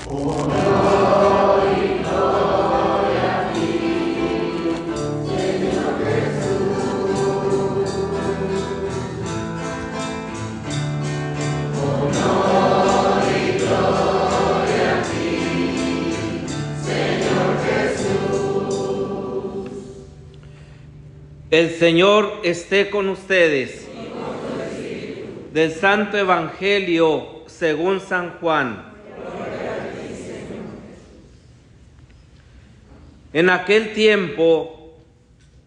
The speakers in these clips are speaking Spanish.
El Señor esté con ustedes. Del Santo Evangelio según San Juan. En aquel tiempo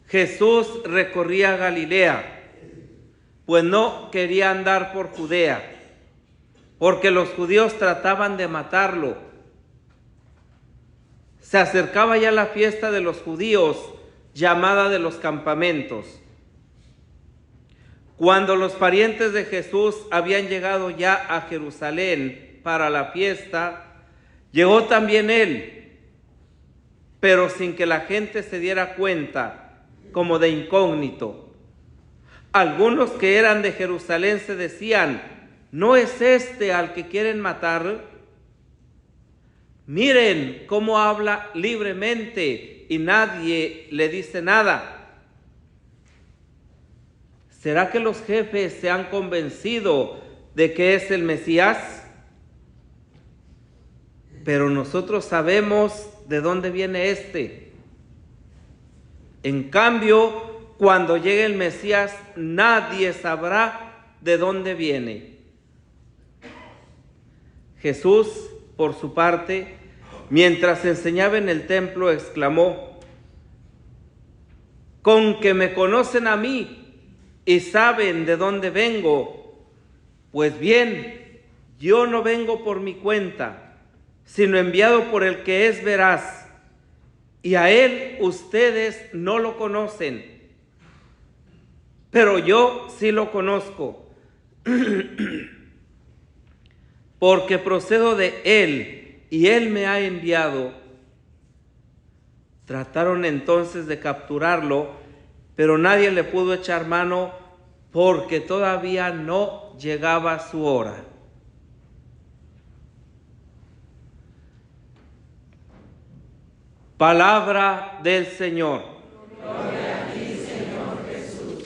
Jesús recorría Galilea, pues no quería andar por Judea, porque los judíos trataban de matarlo. Se acercaba ya la fiesta de los judíos, llamada de los campamentos. Cuando los parientes de Jesús habían llegado ya a Jerusalén para la fiesta, llegó también él, pero sin que la gente se diera cuenta, como de incógnito. Algunos que eran de Jerusalén se decían: ¿no es este al que quieren matar? Miren cómo habla libremente y nadie le dice nada. ¿Será que los jefes se han convencido de que es el Mesías? Pero nosotros sabemos de dónde viene este. En cambio, cuando llegue el Mesías, nadie sabrá de dónde viene. Jesús, por su parte, mientras enseñaba en el templo, exclamó: ¿con que me conocen a mí y saben de dónde vengo? Pues bien, yo no vengo por mi cuenta, sino enviado por el que es veraz, y a él ustedes no lo conocen, pero yo sí lo conozco, porque procedo de él y él me ha enviado. Trataron entonces de capturarlo, pero nadie le pudo echar mano porque todavía no llegaba su hora. Palabra del Señor. Gloria a ti, Señor Jesús.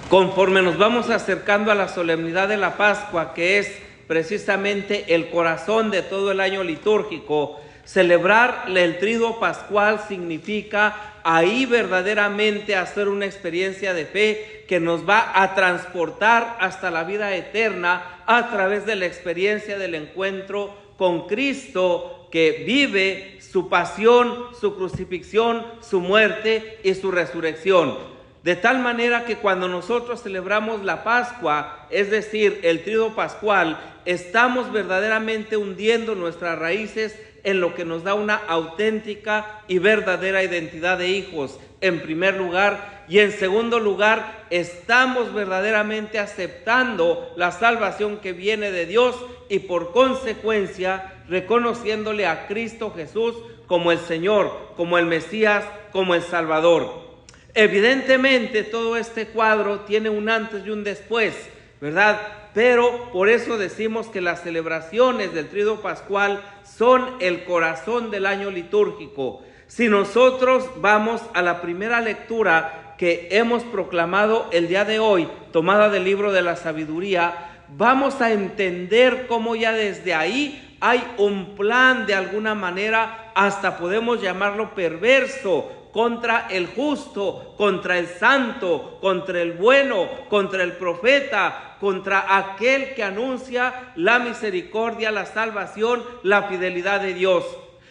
Conforme nos vamos acercando a la solemnidad de la Pascua, que es precisamente el corazón de todo el año litúrgico, celebrar el Triduo Pascual significa ahí verdaderamente hacer una experiencia de fe que nos va a transportar hasta la vida eterna a través de la experiencia del encuentro con Cristo, que vive su pasión, su crucifixión, su muerte y su resurrección. De tal manera que cuando nosotros celebramos la Pascua, es decir, el Triduo Pascual, estamos verdaderamente hundiendo nuestras raíces en lo que nos da una auténtica y verdadera identidad de hijos, en primer lugar, y en segundo lugar, estamos verdaderamente aceptando la salvación que viene de Dios y por consecuencia reconociéndole a Cristo Jesús como el Señor, como el Mesías, como el Salvador. Evidentemente todo este cuadro tiene un antes y un después, ¿verdad? Pero por eso decimos que las celebraciones del Triduo Pascual son el corazón del año litúrgico. Si nosotros vamos a la primera lectura que hemos proclamado el día de hoy, tomada del libro de la sabiduría, vamos a entender cómo ya desde ahí hay un plan, de alguna manera, hasta podemos llamarlo perverso, contra el justo, contra el santo, contra el bueno, contra el profeta, contra aquel que anuncia la misericordia, la salvación, la fidelidad de Dios.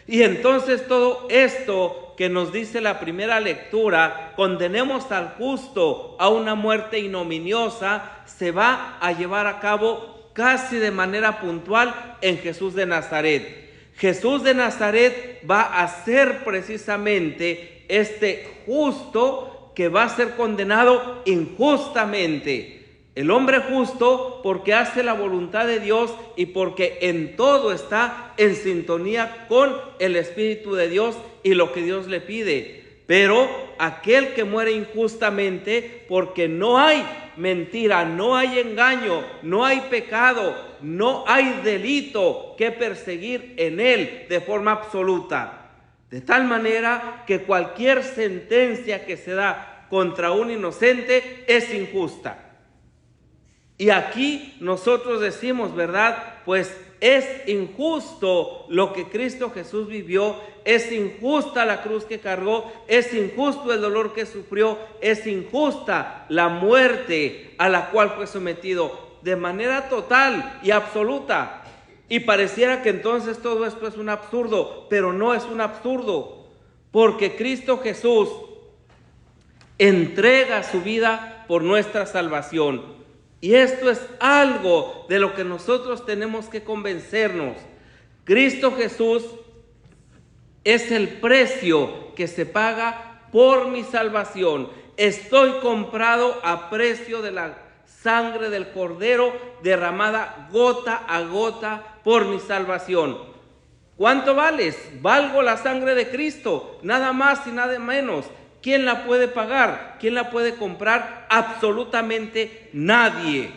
Y entonces todo esto que nos dice la primera lectura, condenemos al justo a una muerte ignominiosa, se va a llevar a cabo casi de manera puntual en Jesús de Nazaret. Jesús de Nazaret va a ser precisamente este justo que va a ser condenado injustamente. El hombre justo porque hace la voluntad de Dios y porque en todo está en sintonía con el Espíritu de Dios y lo que Dios le pide. Pero aquel que muere injustamente, porque no hay mentira, no hay engaño, no hay pecado, no hay delito que perseguir en él de forma absoluta. De tal manera que cualquier sentencia que se da contra un inocente es injusta. Y aquí nosotros decimos, ¿verdad? Pues es injusto lo que Cristo Jesús vivió, es injusta la cruz que cargó, es injusto el dolor que sufrió, es injusta la muerte a la cual fue sometido de manera total y absoluta. Y pareciera que entonces todo esto es un absurdo, pero no es un absurdo, porque Cristo Jesús entrega su vida por nuestra salvación. Y esto es algo de lo que nosotros tenemos que convencernos. Cristo Jesús es el precio que se paga por mi salvación. Estoy comprado a precio de la sangre del Cordero derramada gota a gota por mi salvación. ¿Cuánto vales? Valgo la sangre de Cristo, nada más y nada menos. ¿Quién la puede pagar? ¿Quién la puede comprar? Absolutamente nadie.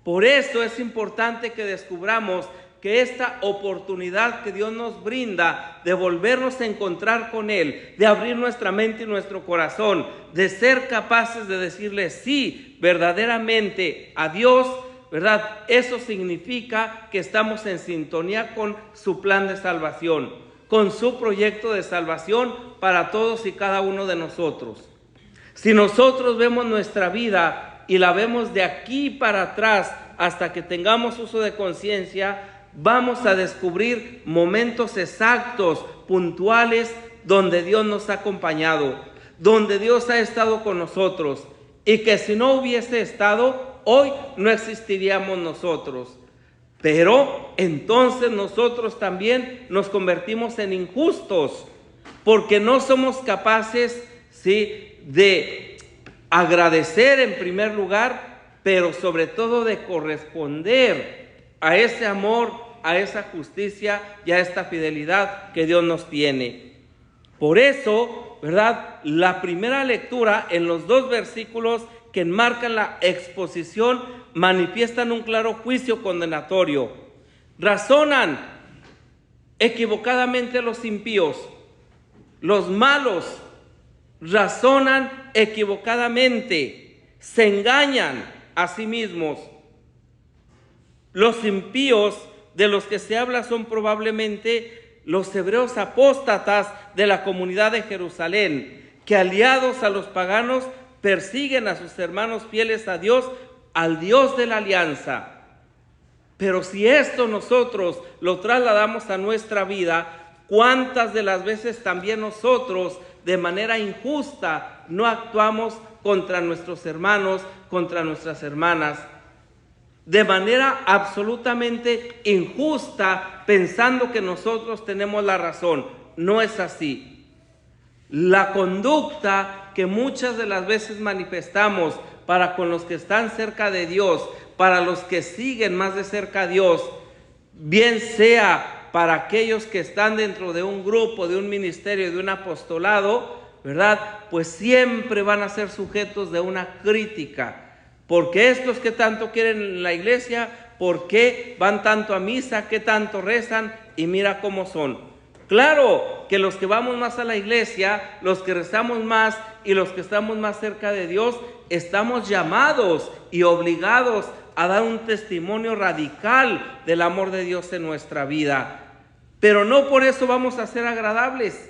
Por eso es importante que descubramos que esta oportunidad que Dios nos brinda de volvernos a encontrar con Él, de abrir nuestra mente y nuestro corazón, de ser capaces de decirle sí verdaderamente a Dios, ¿verdad? Eso significa que estamos en sintonía con su plan de salvación, con su proyecto de salvación para todos y cada uno de nosotros. Si nosotros vemos nuestra vida y la vemos de aquí para atrás hasta que tengamos uso de conciencia, vamos a descubrir momentos exactos, puntuales, donde Dios nos ha acompañado, donde Dios ha estado con nosotros, y que si no hubiese estado, hoy no existiríamos nosotros. Pero entonces nosotros también nos convertimos en injustos, porque no somos capaces, ¿sí?, de agradecer en primer lugar, pero sobre todo de corresponder a ese amor, a esa justicia y a esta fidelidad que Dios nos tiene. Por eso, ¿verdad?, la primera lectura en los 2 versículos que enmarcan la exposición manifiestan un claro juicio condenatorio. Razonan equivocadamente los impíos, los malos razonan equivocadamente, se engañan a sí mismos. Los impíos de los que se habla son probablemente los hebreos apóstatas de la comunidad de Jerusalén, que aliados a los paganos persiguen a sus hermanos fieles a Dios, al Dios de la alianza. Pero si esto nosotros lo trasladamos a nuestra vida, ¿cuántas de las veces también nosotros de manera injusta no actuamos contra nuestros hermanos, contra nuestras hermanas? De manera absolutamente injusta, pensando que nosotros tenemos la razón. No es así. La conducta que muchas de las veces manifestamos para con los que están cerca de Dios, para los que siguen más de cerca a Dios, bien sea para aquellos que están dentro de un grupo, de un ministerio, de un apostolado, ¿verdad?, pues siempre van a ser sujetos de una crítica. ¿Por qué estos que tanto quieren en la iglesia? ¿Por qué van tanto a misa? ¿Qué tanto rezan? Y mira cómo son. Claro que los que vamos más a la iglesia, los que rezamos más y los que estamos más cerca de Dios, estamos llamados y obligados a dar un testimonio radical del amor de Dios en nuestra vida. Pero no por eso vamos a ser agradables,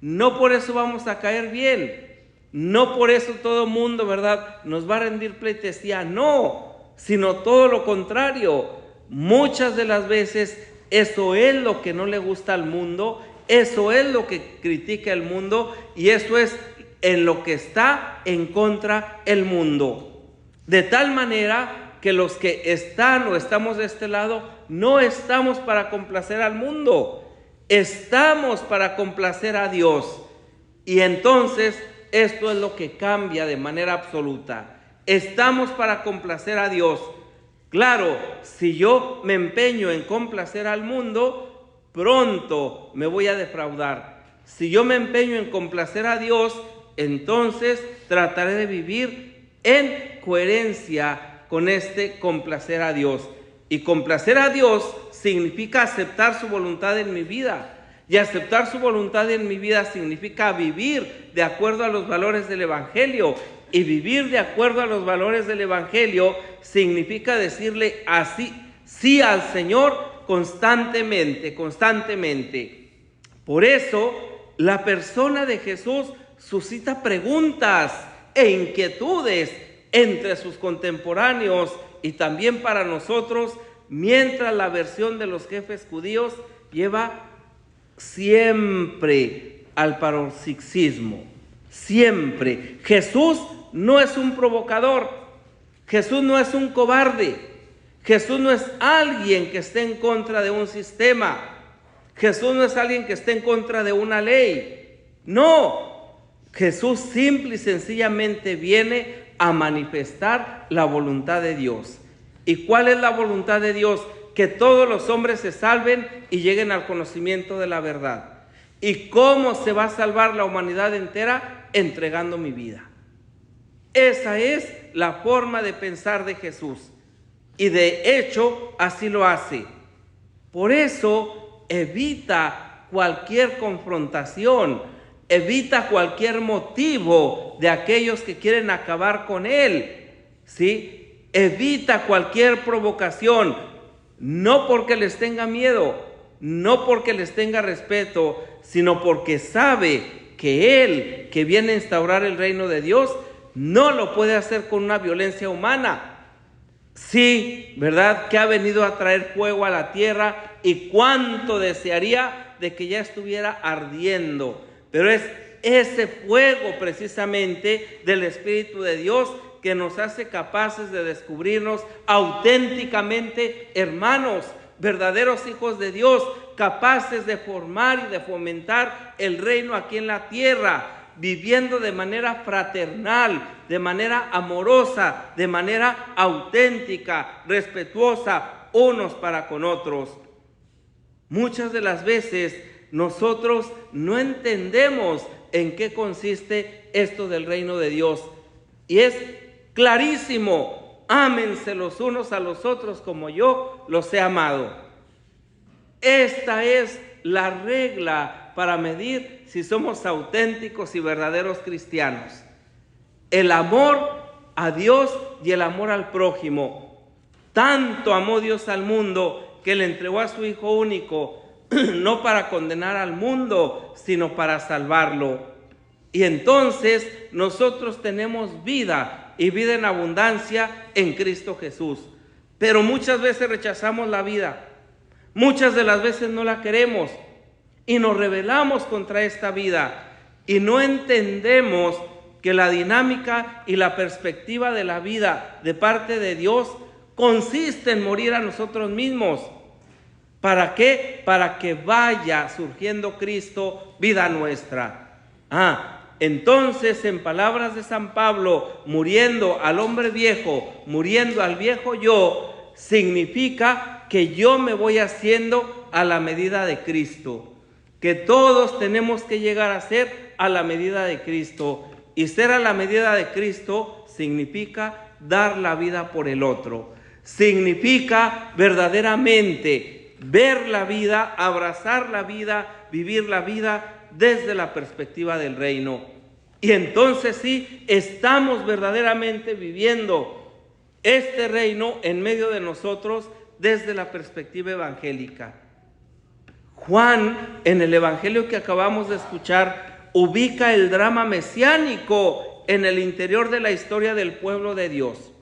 no por eso vamos a caer bien. No por eso todo mundo, ¿verdad?, nos va a rendir pleitesía, no, sino todo lo contrario. Muchas de las veces eso es lo que no le gusta al mundo, eso es lo que critica el mundo y eso es en lo que está en contra el mundo. De tal manera que los que están o estamos de este lado no estamos para complacer al mundo, estamos para complacer a Dios. Y entonces esto es lo que cambia de manera absoluta. Estamos para complacer a Dios. Claro, si yo me empeño en complacer al mundo, pronto me voy a defraudar. Si yo me empeño en complacer a Dios, entonces trataré de vivir en coherencia con este complacer a Dios. Y complacer a Dios significa aceptar su voluntad en mi vida. Y aceptar su voluntad en mi vida significa vivir de acuerdo a los valores del Evangelio. Y vivir de acuerdo a los valores del Evangelio significa decirle así, sí al Señor constantemente. Por eso, la persona de Jesús suscita preguntas e inquietudes entre sus contemporáneos y también para nosotros, mientras la versión de los jefes judíos lleva siempre al paroxismo. Siempre. Jesús no es un provocador. Jesús no es un cobarde. Jesús no es alguien que esté en contra de un sistema. Jesús no es alguien que esté en contra de una ley. No. Jesús simple y sencillamente viene a manifestar la voluntad de Dios. ¿Y cuál es la voluntad de Dios? Que todos los hombres se salven y lleguen al conocimiento de la verdad. ¿Y cómo se va a salvar la humanidad entera? Entregando mi vida. Esa es la forma de pensar de Jesús. Y de hecho, así lo hace. Por eso, evita cualquier confrontación, evita cualquier motivo de aquellos que quieren acabar con él, ¿sí? Evita cualquier provocación, no porque les tenga miedo, no porque les tenga respeto, sino porque sabe que él, que viene a instaurar el reino de Dios, no lo puede hacer con una violencia humana. Sí, ¿verdad? Que ha venido a traer fuego a la tierra y cuánto desearía de que ya estuviera ardiendo. Pero es ese fuego precisamente del Espíritu de Dios que nos hace capaces de descubrirnos auténticamente hermanos, verdaderos hijos de Dios, capaces de formar y de fomentar el reino aquí en la tierra, viviendo de manera fraternal, de manera amorosa, de manera auténtica, respetuosa, unos para con otros. Muchas de las veces nosotros no entendemos en qué consiste esto del reino de Dios. Y es clarísimo: ámense los unos a los otros como yo los he amado. Esta es la regla para medir si somos auténticos y verdaderos cristianos. El amor a Dios y el amor al prójimo. Tanto amó Dios al mundo que le entregó a su Hijo único, no para condenar al mundo, sino para salvarlo. Y entonces nosotros tenemos vida y vida en abundancia en Cristo Jesús. Pero muchas veces rechazamos la vida. Muchas de las veces no la queremos y nos rebelamos contra esta vida y no entendemos que la dinámica y la perspectiva de la vida de parte de Dios consiste en morir a nosotros mismos. ¿Para qué? Para que vaya surgiendo Cristo, vida nuestra. Entonces, en palabras de San Pablo, muriendo al hombre viejo, muriendo al viejo yo, significa que yo me voy haciendo a la medida de Cristo. Que todos tenemos que llegar a ser a la medida de Cristo. Y ser a la medida de Cristo significa dar la vida por el otro. Significa verdaderamente ver la vida, abrazar la vida, vivir la vida desde la perspectiva del reino. Y entonces sí, estamos verdaderamente viviendo este reino en medio de nosotros desde la perspectiva evangélica. Juan, en el evangelio que acabamos de escuchar, ubica el drama mesiánico en el interior de la historia del pueblo de Dios.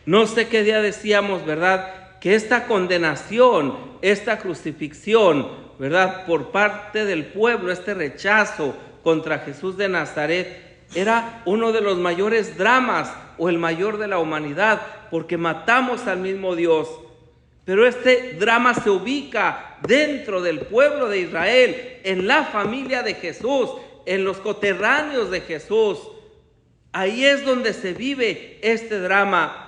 No sé qué día decíamos, ¿verdad?, que esta condenación, esta crucifixión, ¿verdad?, por parte del pueblo, este rechazo contra Jesús de Nazaret, era uno de los mayores dramas o el mayor de la humanidad, porque matamos al mismo Dios. Pero este drama se ubica dentro del pueblo de Israel, en la familia de Jesús, en los coterráneos de Jesús. Ahí es donde se vive este drama.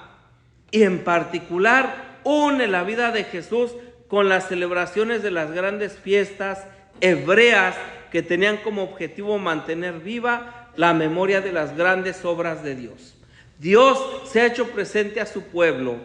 Y en particular une la vida de Jesús con las celebraciones de las grandes fiestas hebreas que tenían como objetivo mantener viva la memoria de las grandes obras de Dios. Dios se ha hecho presente a su pueblo.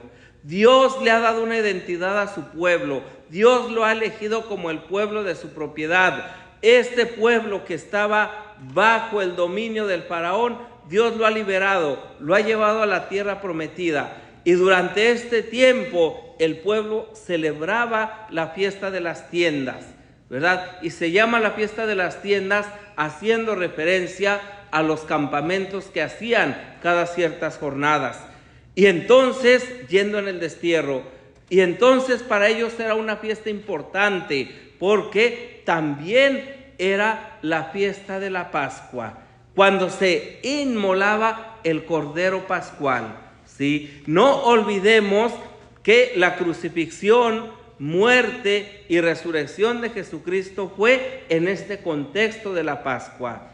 Dios le ha dado una identidad a su pueblo. Dios lo ha elegido como el pueblo de su propiedad. Este pueblo que estaba bajo el dominio del faraón, Dios lo ha liberado, lo ha llevado a la tierra prometida. Y durante este tiempo el pueblo celebraba la fiesta de las tiendas, ¿verdad? Y se llama la fiesta de las tiendas haciendo referencia a los campamentos que hacían cada ciertas jornadas. Y entonces, yendo en el destierro, y entonces para ellos era una fiesta importante, porque también era la fiesta de la Pascua, cuando se inmolaba el Cordero Pascual, ¿sí? No olvidemos que la crucifixión, muerte y resurrección de Jesucristo fue en este contexto de la Pascua.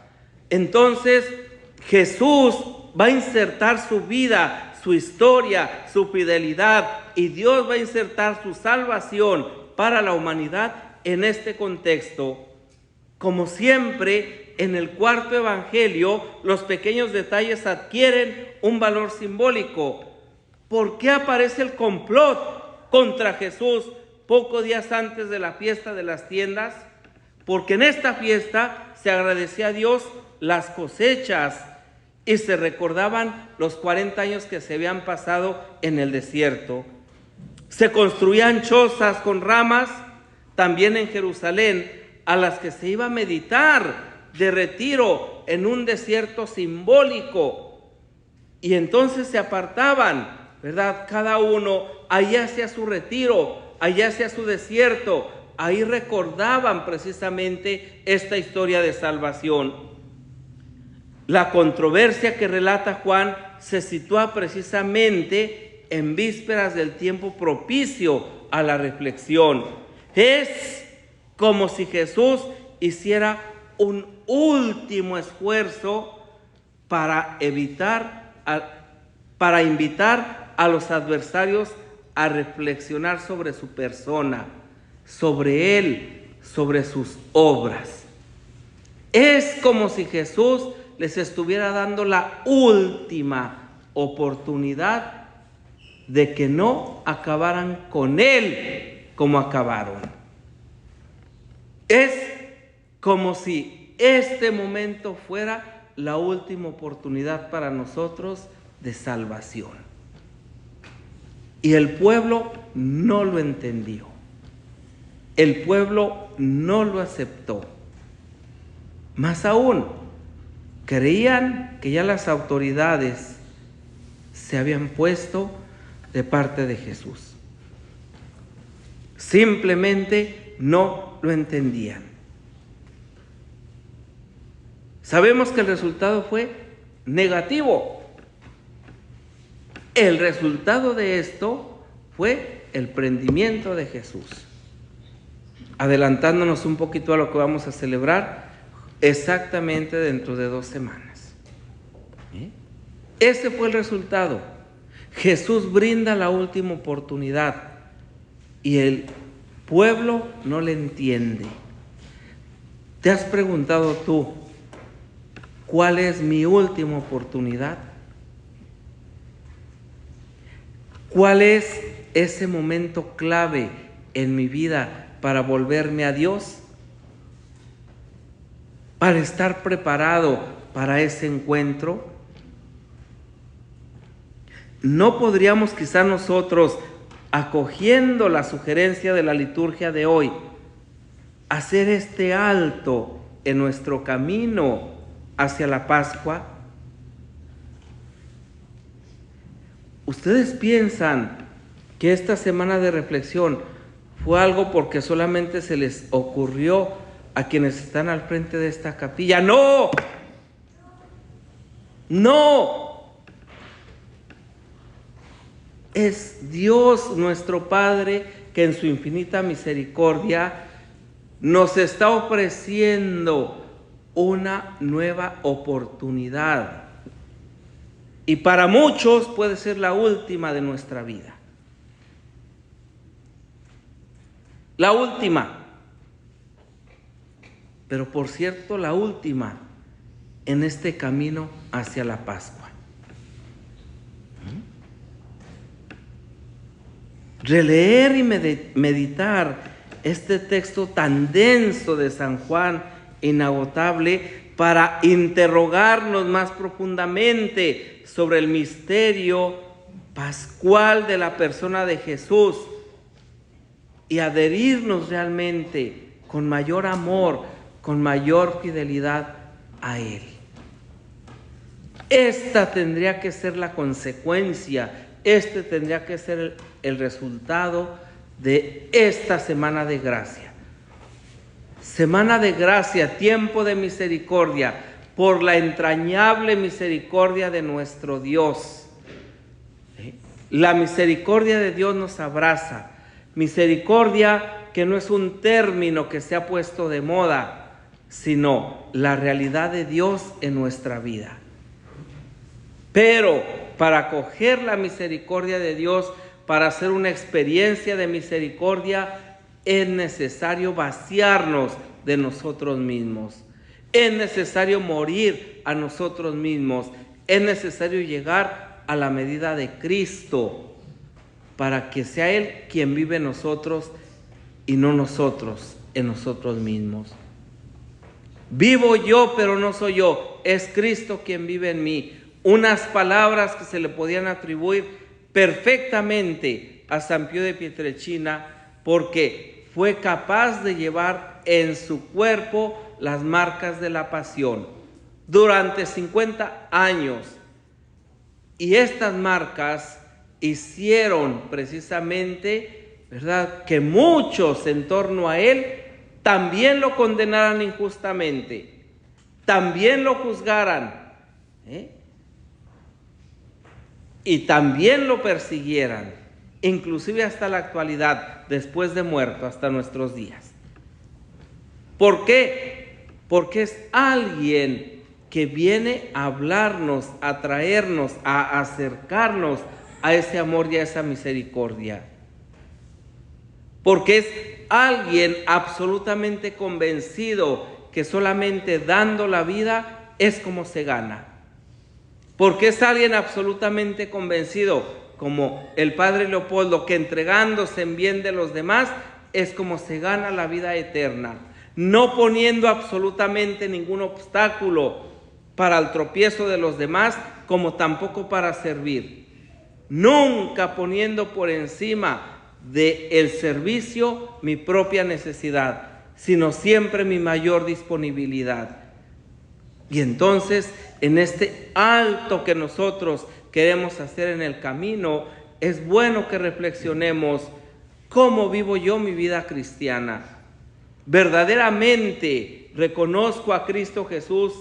Entonces, Jesús va a insertar su vida, su historia, su fidelidad, y Dios va a insertar su salvación para la humanidad en este contexto. Como siempre, en el cuarto evangelio, los pequeños detalles adquieren un valor simbólico. ¿Por qué aparece el complot contra Jesús pocos días antes de la fiesta de las tiendas? Porque en esta fiesta se agradecía a Dios las cosechas y se recordaban los 40 años que se habían pasado en el desierto. Se construían chozas con ramas también en Jerusalén, a las que se iba a meditar de retiro en un desierto simbólico. Y entonces se apartaban, ¿verdad? Cada uno allá hacia su retiro, allá hacia su desierto. Ahí recordaban precisamente esta historia de salvación. La controversia que relata Juan se sitúa precisamente en vísperas del tiempo propicio a la reflexión. Es como si Jesús hiciera un último esfuerzo para invitar a los adversarios a reflexionar sobre su persona, sobre Él, sobre sus obras. Es como si Jesús les estuviera dando la última oportunidad de que no acabaran con Él como acabaron. Es como si este momento fuera la última oportunidad para nosotros de salvación. Y el pueblo no lo entendió. El pueblo no lo aceptó. Más aún, creían que ya las autoridades se habían puesto de parte de Jesús. Simplemente no lo entendían. Sabemos que el resultado fue negativo. El resultado de esto fue el prendimiento de Jesús. Adelantándonos un poquito a lo que vamos a celebrar exactamente dentro de 2 semanas. Ese fue el resultado. Jesús brinda la última oportunidad y el pueblo no le entiende. ¿Te has preguntado tú, cuál es mi última oportunidad? ¿Cuál es ese momento clave en mi vida para volverme a Dios? Para estar preparado para ese encuentro. ¿No podríamos quizá nosotros, acogiendo la sugerencia de la liturgia de hoy, hacer este alto en nuestro camino hacia la Pascua? ¿Ustedes piensan que esta semana de reflexión fue algo porque solamente se les ocurrió a quienes están al frente de esta capilla? ¡No! ¡No! Es Dios nuestro Padre que en su infinita misericordia nos está ofreciendo una nueva oportunidad. Y para muchos puede ser la última de nuestra vida. La última. pero por cierto la última en este camino hacia la Pascua. Releer y meditar este texto tan denso de San Juan, inagotable, para interrogarnos más profundamente sobre el misterio pascual de la persona de Jesús y adherirnos realmente con mayor amor, con mayor fidelidad a Él. Esta tendría que ser la consecuencia, este tendría que ser el resultado de esta semana de gracia. Semana de gracia, tiempo de misericordia, por la entrañable misericordia de nuestro Dios. La misericordia de Dios nos abraza. Misericordia que no es un término que se ha puesto de moda, sino la realidad de Dios en nuestra vida. Pero para acoger la misericordia de Dios, para hacer una experiencia de misericordia, es necesario vaciarnos de nosotros mismos. Es necesario morir a nosotros mismos. Es necesario llegar a la medida de Cristo para que sea Él quien vive en nosotros y no nosotros en nosotros mismos. Vivo yo, pero no soy yo. Es Cristo quien vive en mí. Unas palabras que se le podían atribuir perfectamente a San Pío de Pietrelcina, porque fue capaz de llevar en su cuerpo las marcas de la pasión durante 50 años. Y estas marcas hicieron precisamente, ¿verdad?, que muchos en torno a él también lo condenaran injustamente, también lo juzgaran, y también lo persiguieran, inclusive hasta la actualidad, después de muerto, hasta nuestros días. ¿Por qué? Porque es alguien que viene a hablarnos, a traernos, a acercarnos a ese amor y a esa misericordia. Porque es alguien absolutamente convencido que solamente dando la vida es como se gana. Porque es alguien absolutamente convencido, como el Padre Leopoldo, que entregándose en bien de los demás es como se gana la vida eterna, no poniendo absolutamente ningún obstáculo para el tropiezo de los demás, como tampoco para servir. Nunca poniendo por encima del servicio mi propia necesidad, sino siempre mi mayor disponibilidad. Y entonces, en este alto que nosotros queremos hacer en el camino, es bueno que reflexionemos cómo vivo yo mi vida cristiana. Verdaderamente reconozco a Cristo Jesús,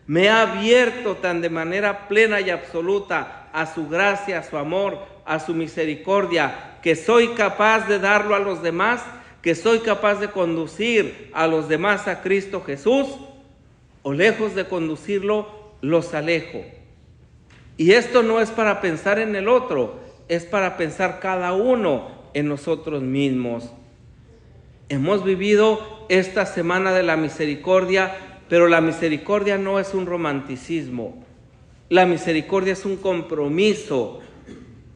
me ha abierto tan de manera plena y absoluta a su gracia, a su amor, a su misericordia, que soy capaz de darlo a los demás, que soy capaz de conducir a los demás a Cristo Jesús, o lejos de conducirlo, los alejo. Y esto no es para pensar en el otro, es para pensar cada uno en nosotros mismos. Hemos vivido esta semana de la misericordia, pero la misericordia no es un romanticismo. La misericordia es un compromiso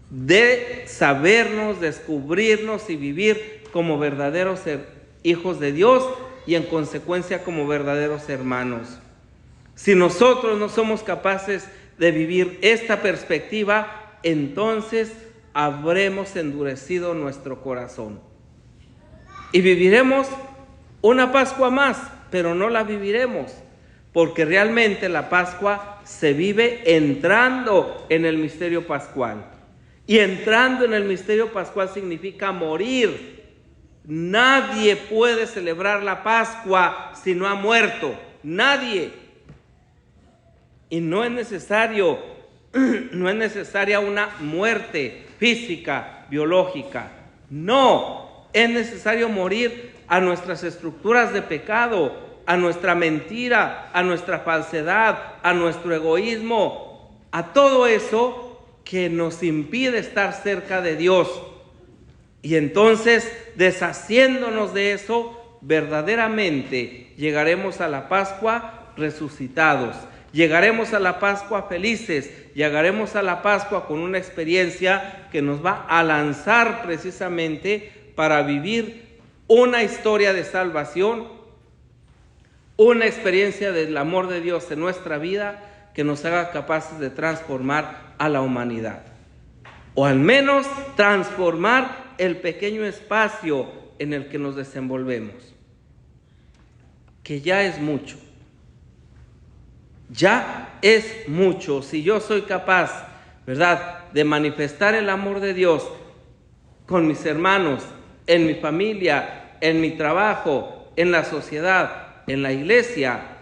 de sabernos, descubrirnos y vivir como verdaderos hijos de Dios y en consecuencia como verdaderos hermanos. Si nosotros no somos capaces de vivir esta perspectiva, entonces habremos endurecido nuestro corazón. Y viviremos una Pascua más, pero no la viviremos, porque realmente la Pascua se vive entrando en el misterio pascual. Y entrando en el misterio pascual significa morir. Nadie puede celebrar la Pascua si no ha muerto. Nadie. Y no es necesaria una muerte física, biológica. No, es necesario morir a nuestras estructuras de pecado, a nuestra mentira, a nuestra falsedad, a nuestro egoísmo, a todo eso que nos impide estar cerca de Dios. Y entonces, deshaciéndonos de eso, verdaderamente llegaremos a la Pascua resucitados. Llegaremos a la Pascua felices, llegaremos a la Pascua con una experiencia que nos va a lanzar precisamente para vivir una historia de salvación, una experiencia del amor de Dios en nuestra vida que nos haga capaces de transformar a la humanidad. O al menos transformar el pequeño espacio en el que nos desenvolvemos, que ya es mucho. Ya es mucho. Si yo soy capaz, ¿verdad?, de manifestar el amor de Dios con mis hermanos, en mi familia, en mi trabajo, en la sociedad, en la iglesia,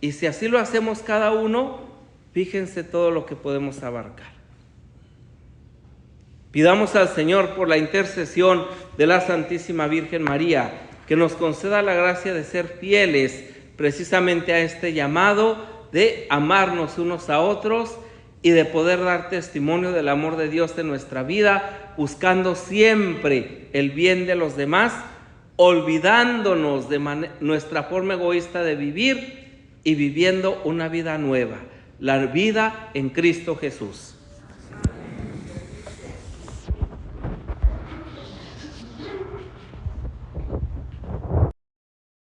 y si así lo hacemos cada uno, fíjense todo lo que podemos abarcar. Pidamos al Señor por la intercesión de la Santísima Virgen María, que nos conceda la gracia de ser fieles precisamente a este llamado de amarnos unos a otros y de poder dar testimonio del amor de Dios en nuestra vida, buscando siempre el bien de los demás, olvidándonos de nuestra forma egoísta de vivir y viviendo una vida nueva, la vida en Cristo Jesús.